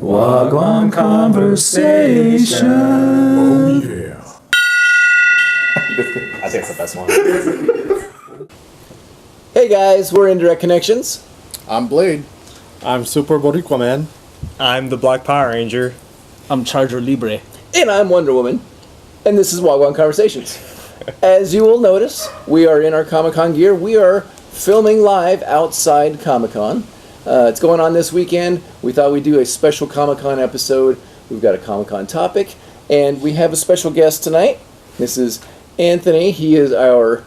Gwaan conversation. Oh yeah. I think it's the best one. Hey guys, we're Indirect Connections. I'm Blade. I'm Super Boricua Man. I'm the Black Power Ranger. I'm Charger Libre. And I'm Wonder Woman. And this is Gwaan Conversations. As you will notice, we are in our Comic-Con gear. We are filming live outside Comic-Con. It's going on this weekend. We thought we'd do a special Comic-Con episode. We've got a Comic-Con topic. And we have a special guest tonight. This is Anthony. He is our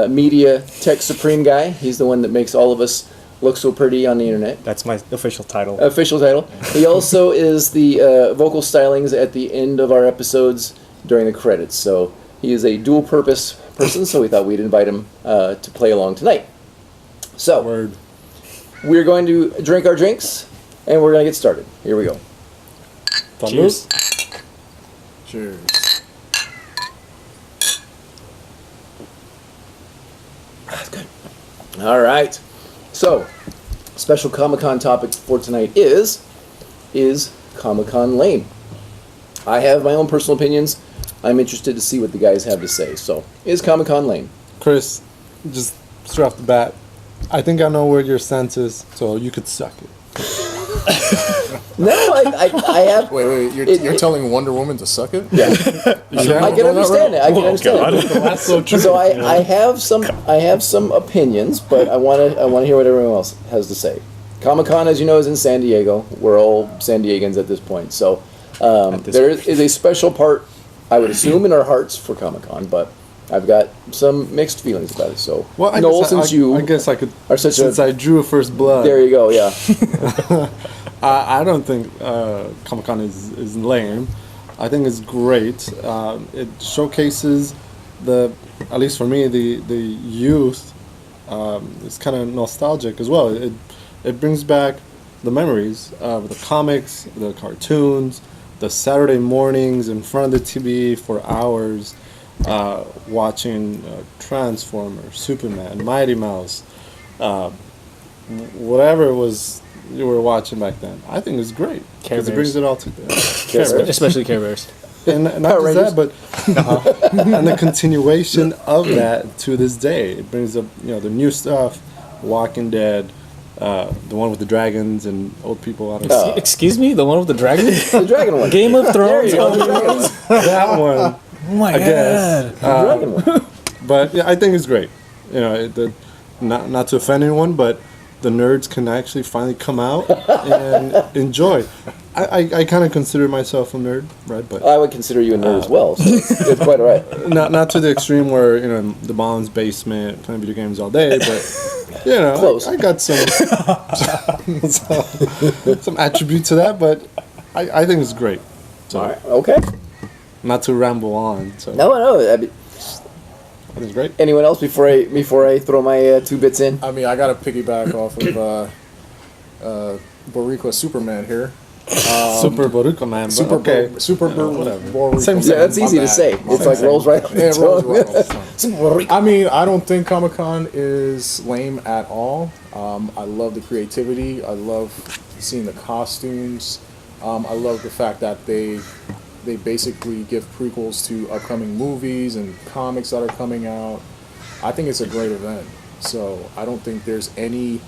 media tech supreme guy. He's the one that makes all of us look so pretty on the internet. That's my official title. Official title. He also is the vocal stylings at the end of our episodes during the credits. So he is a dual purpose person, so we thought we'd invite him to play along tonight. So we're going to drink our drinks and we're going to get started. Here we go. Cheers. Cheers. That's good. All right. So, special Comic-Con topic for tonight is Comic-Con lame? I have my own personal opinions. I'm interested to see what the guys have to say. So, is Comic-Con lame? Chris, just straight off the bat, I think I know where your sense is, so you could suck it. No, I have... Wait, you're telling Wonder Woman to suck it? Yeah. I can understand it. I can understand it. That's so true. So I have some opinions, but I want to hear what everyone else has to say. Comic-Con, as you know, is in San Diego. We're all San Diegans at this point. So there is a special part, I would assume, in our hearts for Comic-Con, but I've got some mixed feelings about it. So, Well, Noel, I guess I could, are such since I drew a first blood. there you go, yeah. I don't think Comic-Con is lame. I think it's great. It showcases at least for me, the youth. It's kind of nostalgic as well. It brings back the memories of the comics, the cartoons, the Saturday mornings in front of the TV for hours, watching Transformers, Superman, Mighty Mouse, whatever it was you were watching back then. I think it's great because it brings it all together. Especially Care Bears. And not just that, but and the continuation of that to this day. It brings up the new stuff, Walking Dead, the one with the dragons and old people. I don't know. Excuse me? The one with the dragon? The dragon one. Game of Thrones? That one. Oh my I guess. Dragon one. But yeah, I think it's great. Not to offend anyone, but the nerds can actually finally come out and enjoy. I kind of consider myself a nerd, right? But I would consider you a nerd as well, so it's quite all right. not to the extreme where in the mom's basement playing video games all day, but Close. I got some attributes to that, but I think it's great. So, All right, okay. not to ramble on. So No. I think it's great. Anyone else before I throw my 2 bits in? I mean, I gotta piggyback off of Boricua Superman here. Super Boricua Man, but okay. Whatever. Boricua. Same Yeah, that's easy to say. It's like rolls right off Yeah, it the rolls tongue. right off the tongue. I mean, I don't think Comic-Con is lame at all. I love the creativity. I love seeing the costumes. I love the fact that they basically give prequels to upcoming movies and comics that are coming out. I think it's a great event. So I don't think there's any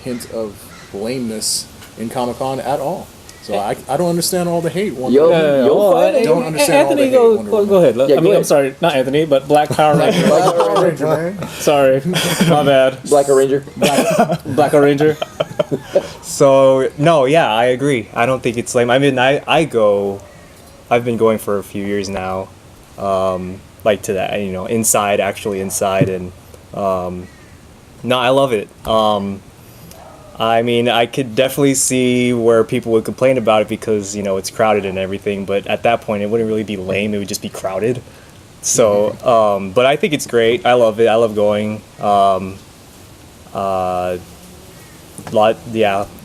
hint of lameness in Comic-Con at all. So I don't understand all the hate. You'll find it. Don't understand all the Anthony, hate, Wonder Woman. go ahead. Yeah, go ahead. I'm sorry, not Anthony, but Black Power Ranger. Power Ranger, man. Sorry, my bad. Black Ranger. Black Ranger. So, no, yeah, I agree. I don't think it's lame. I mean, I've been going for a few years now, like to that, inside, and no, I love it. I mean, I could definitely see where people would complain about it because, it's crowded and everything, but at that point, it wouldn't really be lame, it would just be crowded. So, but I think it's great. I love it. I love going.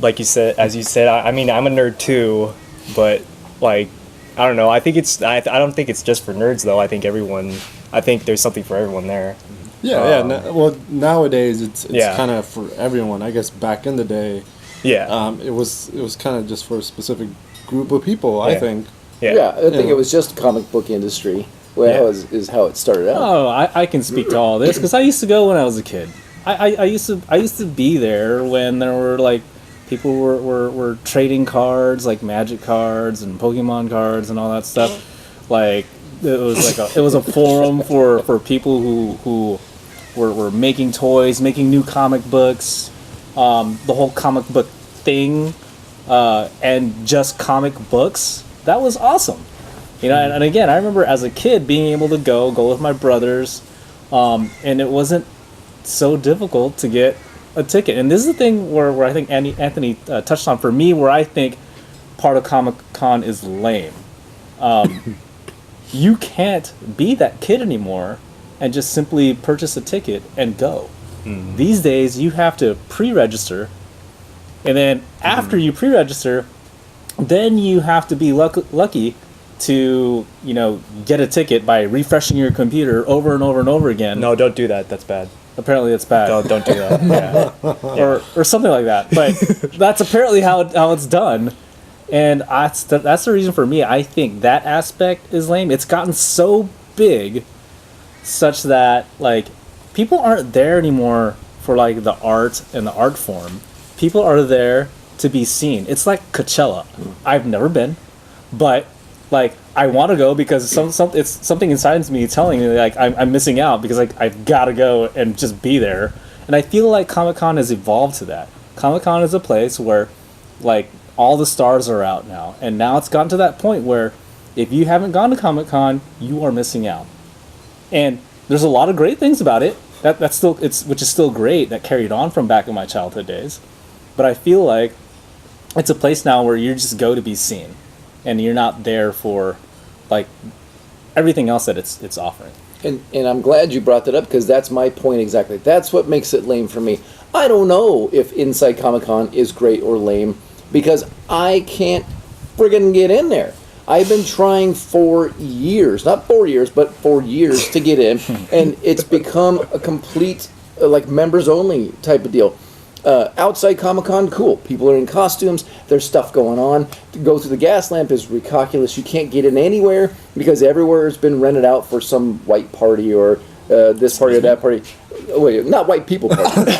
Like you said, I mean, I'm a nerd too, but, like, I don't know. I don't think it's just for nerds, though. I think there's something for everyone there. Yeah, well, nowadays it's kind of for everyone. I guess back in the day, Yeah. it was kind of just for a specific group of people. I Yeah. think. Yeah, I think Yeah. it was just comic book industry. Well, Yeah. is how it started out. Oh, I can speak to all this because I used to go when I was a kid. I used to be there when there were like people were trading cards like Magic cards and Pokemon cards and all that stuff. Like it was a forum for people who were making toys, making new comic books, the whole comic book thing, and just comic books. That was awesome. You know, and again, I remember as a kid being able to go with my brothers, and it wasn't so difficult to get a ticket. And this is the thing where I think Anthony touched on for me, where I think part of Comic-Con is lame. You can't be that kid anymore and just simply purchase a ticket and go. These days, you have to pre-register, and then after you pre-register, then you have to be lucky to, you know, get a ticket by refreshing your computer over and over and over again. No, don't do that. That's bad. Apparently it's bad. Don't do that. Yeah. Or something like that. But that's apparently how it's done. And that's the reason for me. I think that aspect is lame. It's gotten so big such that, like, people aren't there anymore for, like, the art and the art form. People are there to be seen. It's like Coachella. I've never been, but like I want to go because it's something inside me telling me like I'm missing out because like I've got to go and just be there. And I feel like Comic-Con has evolved to that. Comic-Con is a place where like all the stars are out now, and now it's gotten to that point where if you haven't gone to Comic-Con, you are missing out. And there's a lot of great things about it. That's still which is still great, that carried on from back in my childhood days. But I feel like it's a place now where you just go to be seen, and you're not there for like everything else that it's offering. And I'm glad you brought that up because that's my point exactly. That's what makes it lame for me. I don't know if Inside Comic-Con is great or lame because I can't friggin' get in there. I've been trying for years, not 4 years, but for years to get in, and it's become a complete like members only type of deal. Outside Comic-Con, cool. People are in costumes. There's stuff going on. To go through the gas lamp is ridiculous. You can't get in anywhere because everywhere has been rented out for some white party or this party or that party. Wait, not white people party.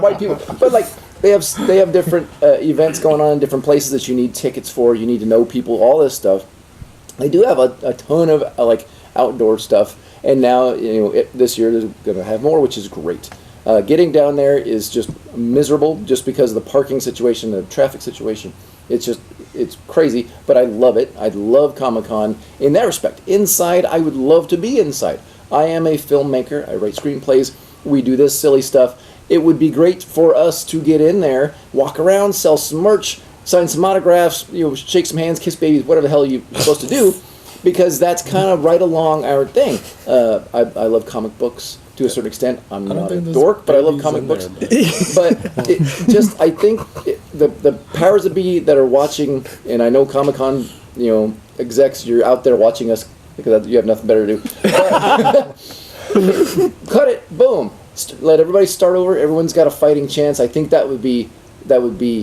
White people, but like they have different events going on in different places that you need tickets for. You need to know people. All this stuff. They do have a ton of like outdoor stuff, and now this year they're going to have more, which is great. Getting down there is just miserable just because of the parking situation, the traffic situation. It's crazy, but I love it. I love Comic-Con in that respect. Inside, I would love to be inside. I am a filmmaker. I write screenplays. We do this silly stuff. It would be great for us to get in there, walk around, sell some merch, sign some autographs, shake some hands, kiss babies, whatever the hell you're supposed to do, because that's kind of right along our thing. I love comic books. To a certain extent, I'm not a dork, but I love comic books. But I think the powers that be that are watching, and I know Comic-Con, execs, you're out there watching us because you have nothing better to do. Cut it, boom. Let everybody start over. Everyone's got a fighting chance. I think that would be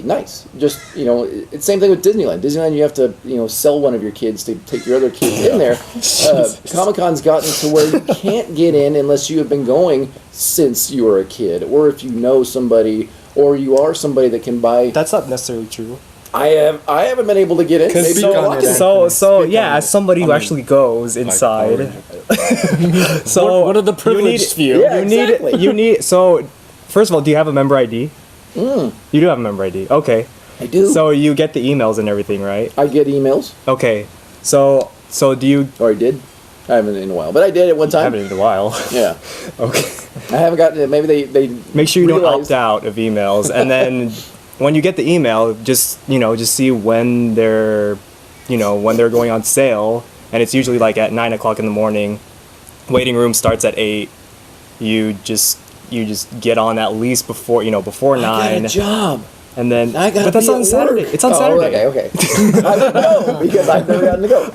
nice. Just, it's same thing with Disneyland. Disneyland, you have to, sell one of your kids to take your other kids in there. Comic-Con's gotten to where you can't get in unless you have been going since you were a kid, or if you know somebody, or you are somebody that can buy. That's not necessarily true. I haven't been able to get in. Maybe So, you're lucky. as somebody who actually goes inside. So what are the privileged few? Yeah, exactly. You need. So, first of all, do you have a member ID? You do have a member ID. Okay. I do. So you get the emails and everything, right? I get emails. Okay. So do you? Or I did. I haven't in a while, but I did at one I time. haven't in a while. Yeah. Okay. I haven't gotten it. Maybe they Make sure you don't realized- opt out of emails, and then when you get the email, just see when they're going on sale, and it's usually like at 9 o'clock in the morning. Waiting room starts at 8. You just get on at least before 9. I got a job. And then, I gotta but that's be on at Saturday. work. It's on Saturday. Okay. I don't know because I've never gotten to go.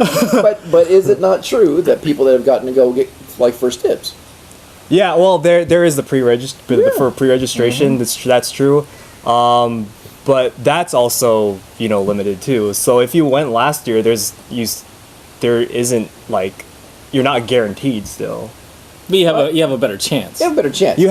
But is it not true that people that have gotten to go get like first tips? Yeah, well, there is the for pre-registration. That's true. but that's also limited too. So if you went last year, there isn't like you're not guaranteed still. But you have a better chance. You have a better chance. You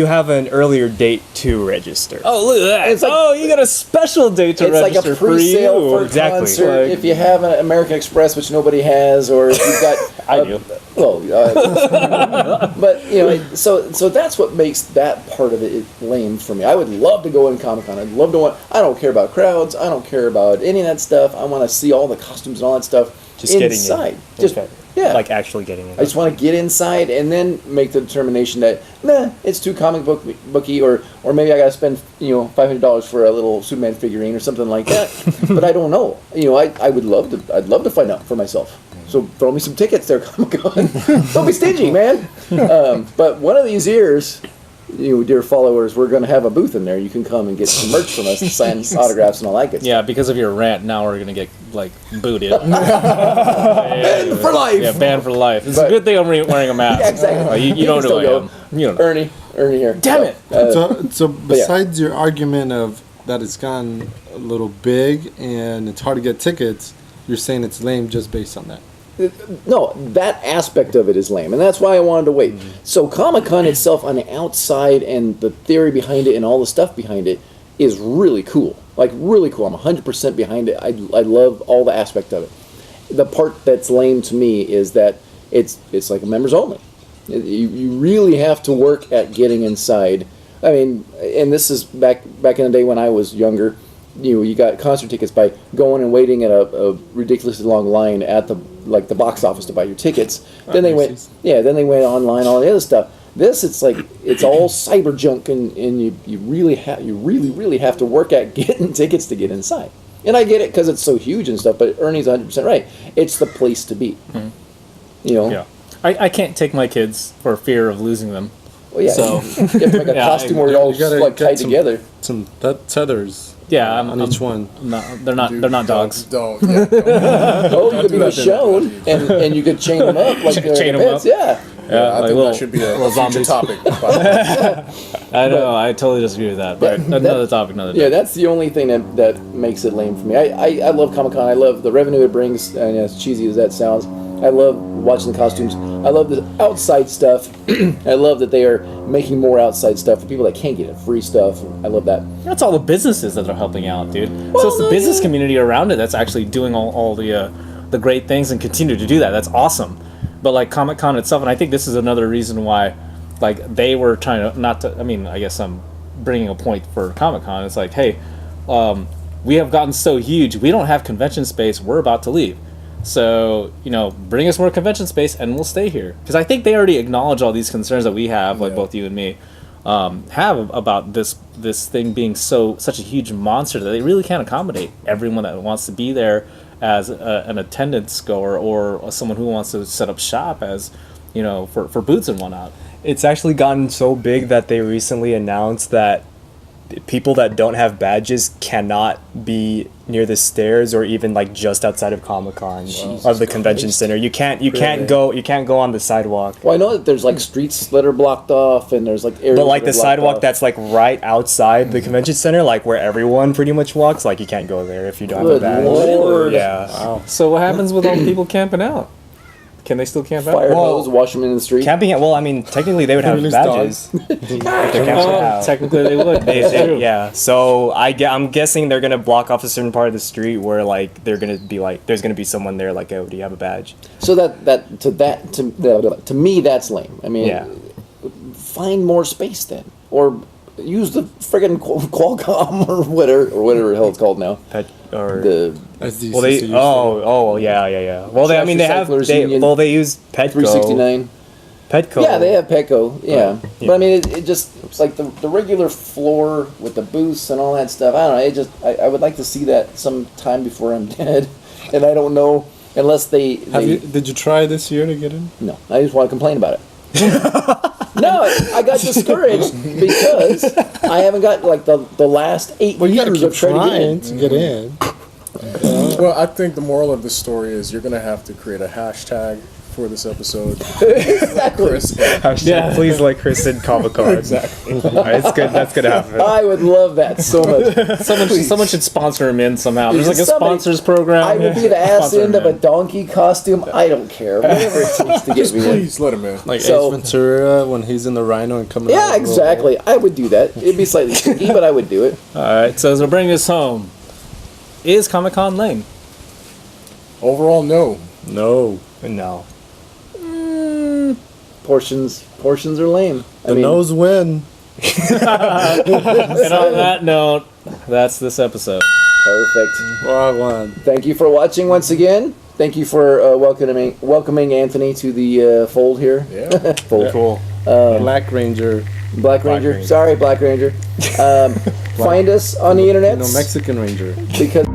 have an earlier date to register. Oh, look at that! It's like- you got a special date to it's register like a pre-sale for a Exactly. concert. Like- if you have an American Express, which nobody has, or if you've got I do. Well, but so that's what makes that part of it lame for me. I would love to go in Comic-Con. I'd love to I don't care about crowds. I don't care about any of that stuff. I want to see all the costumes and all that stuff Just inside. getting in. Just Okay. yeah. Like actually getting in. I just want to get inside and then make the determination that it's too comic booky, or maybe I got to spend $500 for a little Superman figurine or something like that. But I don't know. I'd love to find out for myself. So throw me some tickets there, Comic-Con. Don't be stingy, man. But one of these years, dear followers, we're going to have a booth in there. You can come and get some merch from us and sign autographs and all that good stuff. Yeah, because of your rant, now we're gonna get like booted. Banned for life. Yeah, banned for life. It's But- a good thing I'm wearing a mask. Yeah, exactly. You don't know can who still I am. You don't know. Ernie here. Damn it. So besides your argument of that it's gotten a little big and it's hard to get tickets, you're saying it's lame just based on that. No, that aspect of it is lame, and that's why I wanted to wait. So Comic-Con itself on the outside and the theory behind it and all the stuff behind it is really cool. Like, really cool. I'm 100% behind it. I love all the aspect of it. The part that's lame to me is that it's like a members only. You really have to work at getting inside. I mean, and this is back in the day when I was younger. You got concert tickets by going and waiting at a ridiculously long line at the box office to buy your tickets. Then they went online, all the other stuff. This, it's all cyber junk, and you really have to work at getting tickets to get inside. And I get it because it's so huge and stuff. But Ernie's 100% right. It's the place to be. Yeah. I can't take my kids for fear of losing them. Well, yeah. So- You have to make a Yeah, costume where you're all gotta tied get together. Some tethers Yeah, on each one. No, they're not. They're not dogs. Don't. Oh, you could be Michonne, and you could chain them up like they're Chain 'em pets. up. Yeah. Yeah, I like think little- that should be a future zombies. topic. I know. I totally disagree with that. But another topic, another day. Yeah, that's the only thing that makes it lame for me. I love Comic-Con. I love the revenue it brings, and as cheesy as that sounds, I love watching the costumes. I love the outside stuff. I love that they are making more outside stuff for people that can't get it, free stuff. I love that. That's all the businesses that are helping out, dude. So it's the business community around it that's actually doing all the great things and continue to do that. That's awesome. But like Comic-Con itself, and I think this is another reason why, like, they were trying to not to. I mean, I guess I'm bringing a point for Comic-Con. It's like, hey, we have gotten so huge, we don't have convention space. We're about to leave. So, bring us more convention space and we'll stay here. Because I think they already acknowledge all these concerns that we have, like both you and me, have about this thing being such a huge monster that they really can't accommodate everyone that wants to be there as an attendance goer or someone who wants to set up shop as, for booths and whatnot. It's actually gotten so big that they recently announced that people that don't have badges cannot be near the stairs or even like just outside of Comic-Con of the convention center. You can't go on the sidewalk. Well, I know that there's like streets that are blocked off, and there's like areas. But like that the are blocked sidewalk off. that's like right outside the convention center, like where everyone pretty much walks, like you can't go there if you don't Good have a badge. Lord. Yeah. So what happens with all the people camping out? Can they still camp out? fire Well, hose, wash them in the street. Camping well, I mean, technically they would have Release badges. If they're camping out. Technically they would. That's true. Yeah, so I'm guessing they're gonna block off a certain part of the street where like they're gonna be like there's gonna be someone there like, oh, do you have a badge? So to me that's lame. I mean, Yeah. find more space then, or use the friggin' Qualcomm or whatever the hell it's called now. Pet or The SDCC well they used to- yeah. Well they I mean they have Recyclers Union. they use Petco. 369. Petco. Yeah, they have Petco. Yeah, yeah. but I mean, it just like the regular floor with the booths and all that stuff. I don't know. It just I would like to see that sometime before I'm dead, and I don't know unless Did you try this year to get in? No, I just want to complain about it. No, I got discouraged because I haven't got like the last 8 Well, you gotta years keep of trying trying to get in. Well, I think the moral of the story is you're going to have to create a hashtag for this episode. Exactly. Chris. Hashtag Yeah. please like Chris in Comic Con. Exactly. It's good. That's gonna happen. I would love that so much. Someone should sponsor him in somehow. There's like a Somebody- sponsors program. I would be the ass Sponsor end him of a in. donkey costume. I don't care. Whatever it takes to get Just me in. please let him in. Like So- Ace Ventura when he's in the rhino and coming out. Yeah, of the exactly. I would do that. It'd be slightly tricky, but I would do it. All right, so as we're bringing this home, is Comic Con lame? Overall, no. No. No. Portions are lame. The nose win. And on that note, that's this episode. Perfect. Gwaan. Thank you for watching once again. Thank you for welcoming Anthony to the fold here. Yeah. Fold. Cool. Black Ranger. Black Ranger. Ranger. Sorry, Black Ranger. Find us on the internet No, Mexican Ranger. because.